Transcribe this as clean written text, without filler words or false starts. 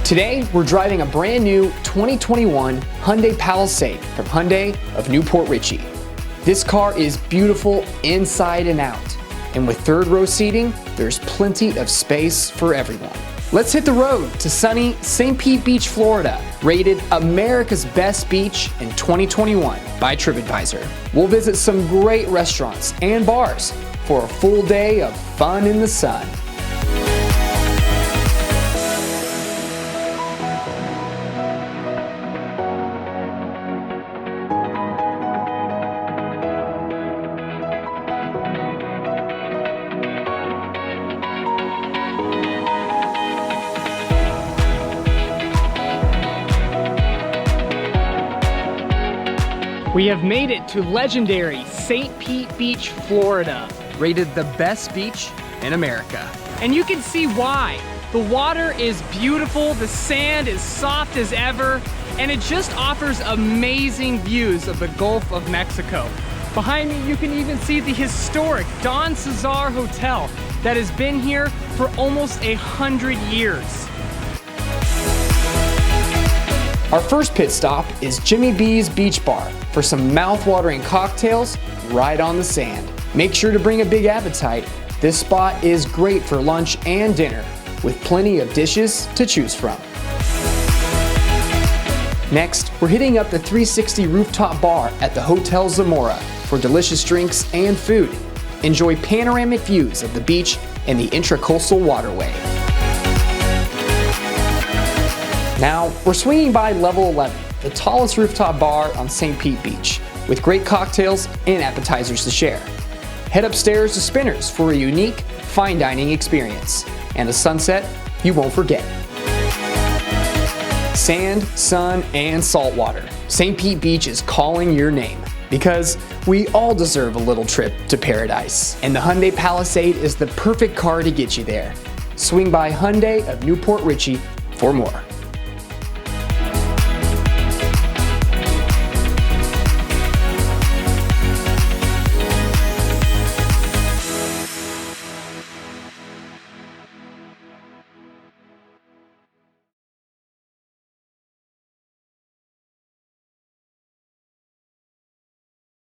Today, we're driving a brand new 2021 Hyundai Palisade from Hyundai of Newport Richey. This car is beautiful inside and out, and with third row seating, there's plenty of space for everyone. Let's hit the road to sunny St. Pete Beach, Florida, rated America's Best Beach in 2021 by TripAdvisor. We'll visit some great restaurants and bars for a full day of fun in the sun. We have made it to legendary St. Pete Beach, Florida. Rated the best beach in America. And you can see why. The water is beautiful, the sand is soft as ever, and it just offers amazing views of the Gulf of Mexico. Behind me, you can even see the historic Don Cesar Hotel that has been here for almost 100 years. Our first pit stop is Jimmy B's Beach Bar for some mouth-watering cocktails right on the sand. Make sure to bring a big appetite. This spot is great for lunch and dinner, with plenty of dishes to choose from. Next, we're hitting up the 360 rooftop bar at the Hotel Zamora for delicious drinks and food. Enjoy panoramic views of the beach and the intracoastal waterway. Now, we're swinging by Level 11, the tallest rooftop bar on St. Pete Beach, with great cocktails and appetizers to share. Head upstairs to Spinners for a unique, fine dining experience, and a sunset you won't forget. Sand, sun, and salt water. St. Pete Beach is calling your name, because we all deserve a little trip to paradise. And the Hyundai Palisade is the perfect car to get you there. Swing by Hyundai of Newport Richey for more.